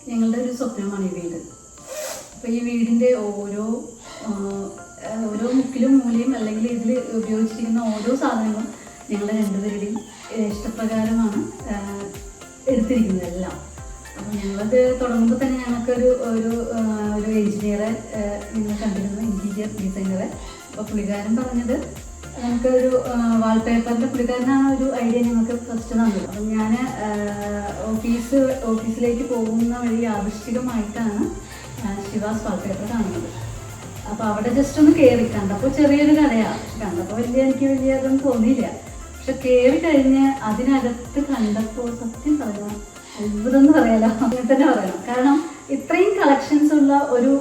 ഞങ്ങളുടെ ഒരു സ്വപ്നമാണ് ഈ വീട്. അപ്പോൾ ഈ വീടിൻ്റെ ഓരോ മുക്കിലും മൂലയും അല്ലെങ്കിൽ ഇതിൽ ഉപയോഗിച്ചിരിക്കുന്ന ഓരോ സാധനങ്ങളും ഞങ്ങളുടെ രണ്ടുപേരുടെയും ഇഷ്ടപ്രകാരമാണ് എടുത്തിരിക്കുന്നത് എല്ലാം. അപ്പോൾ ഞങ്ങളത് തുടങ്ങുമ്പോൾ തന്നെ ഞങ്ങൾക്കൊരു ഒരു എഞ്ചിനീയറെ ഞങ്ങൾ കണ്ടിരുന്നു, ഇൻറ്റീരിയർ ഡിസൈനറെ. അപ്പോൾ പുള്ളിക്കാരൻ പറഞ്ഞത് നമുക്കൊരു വാൾപേപ്പറിൻ്റെ പുള്ളിക്കാരനാണ് ഒരു ഐഡിയ ഞങ്ങൾക്ക് ഫസ്റ്റ് തന്നത്. അപ്പം ഞാൻ ഓഫീസിലേക്ക് പോകുന്ന വഴി യാദൃശ്ചികമായിട്ടാണ് ശിവാസ് വാൾപേപ്പർ കാണുന്നത്. അപ്പോൾ അവിടെ ജസ്റ്റ് ഒന്ന് കയറി, കണ്ടപ്പോൾ ചെറിയൊരു കടയാണ്, കണ്ടപ്പോൾ എനിക്ക് വലിയതൊന്നും തോന്നിയില്ല. പക്ഷെ കയറി കഴിഞ്ഞ് അതിനകത്ത് കണ്ടപ്പോൾ സത്യം പറയാം, അത്ഭുതം എന്ന് പറയാലോ, അങ്ങനെ തന്നെ പറയണം. കാരണം ഇത്രയും കളക്ഷൻസ് ഉള്ള ഒരു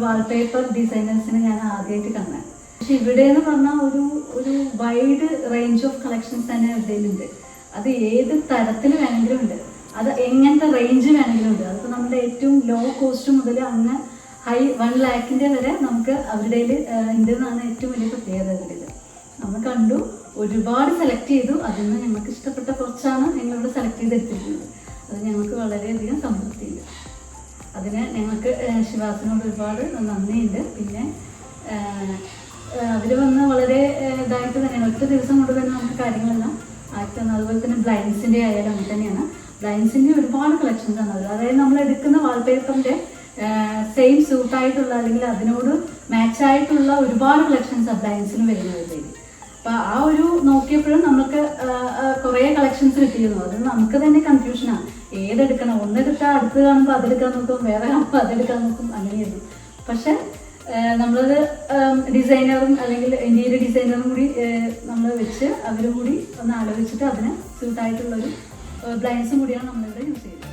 വാൾപേപ്പർ ഡിസൈനേഴ്സിനെ ഞാൻ ആദ്യമായിട്ട് കണ്ടത്. പക്ഷെ ഇവിടെ എന്ന് പറഞ്ഞാൽ ഒരു വൈഡ് റേഞ്ച് ഓഫ് കളക്ഷൻസ് തന്നെ ഇവിടെയുണ്ട്. അത് ഏത് തരത്തിൽ വേണമെങ്കിലും ഉണ്ട്, അത് എങ്ങനത്തെ റേഞ്ച് വേണമെങ്കിലും ഉണ്ട്. അതിപ്പോൾ നമ്മുടെ ഏറ്റവും ലോ കോസ്റ്റ് മുതൽ അങ്ങ് ഹൈ 1 lakhിൻ്റെ വരെ നമുക്ക് അവരുടെ ഉണ്ടെന്നാണ് ഏറ്റവും വലിയ പ്രത്യേകത. അവരുടെ നമ്മൾ കണ്ടു, ഒരുപാട് സെലക്ട് ചെയ്തു. അതിൽ നിന്ന് ഞങ്ങൾക്ക് ഇഷ്ടപ്പെട്ട കുറച്ചാണ് ഞങ്ങളിവിടെ സെലക്ട് ചെയ്തെടുത്തിരിക്കുന്നത്. അത് ഞങ്ങൾക്ക് വളരെയധികം സംതൃപ്തിയുണ്ട്. അതിന് ഞങ്ങൾക്ക് ശിവാസിനോട് ഒരുപാട് നന്ദിയുണ്ട്. പിന്നെ അവർ വന്ന് വളരെ ഇതായിട്ട് തന്നെയാണ്, ഒറ്റ ദിവസം കൊണ്ട് തന്നെ നമുക്ക് കാര്യങ്ങളെല്ലാം ആക്കി തന്നെ. അതുപോലെ തന്നെ ബ്ലൈൻഡ്സിൻ്റെ ആയാലും അങ്ങനെ തന്നെയാണ്. ബ്ലൈൻഡ്സിൻ്റെ ഒരുപാട് കളക്ഷൻസ് ആണ് അത്. അതായത് നമ്മൾ എടുക്കുന്ന വാൾപേപ്പറിൻ്റെ സെയിം സൂട്ടായിട്ടുള്ള അല്ലെങ്കിൽ അതിനോട് മാച്ചായിട്ടുള്ള ഒരുപാട് കളക്ഷൻസ് ബ്ലൈൻഡ്സിന് വരുന്നത്. അപ്പോൾ ആ ഒരു നോക്കിയപ്പോഴും നമുക്ക് കുറേ കളക്ഷൻസ് കിട്ടിയിരുന്നു. അത് നമുക്ക് തന്നെ കൺഫ്യൂഷനാണ്, ഏതെടുക്കണം. ഒന്നെടുത്താൽ അടുത്ത് കാണുമ്പോൾ അതെടുക്കാൻ നോക്കും, വേറെ കാണുമ്പോൾ അതെടുക്കാൻ നോക്കും, അങ്ങനെയായിരുന്നു. പക്ഷെ നമ്മളത് ഡിസൈനറും അല്ലെങ്കിൽ ഇന്റീരിയർ ഡിസൈനറും കൂടി നമ്മൾ വെച്ച് അവരും കൂടി ഒന്ന് ആലോചിച്ചിട്ട് അതിന് സ്യൂട്ടായിട്ടുള്ളൊരു ബ്ലൈൻഡ്സും കൂടിയാണ് നമ്മളിവിടെ യൂസ് ചെയ്യുന്നത്.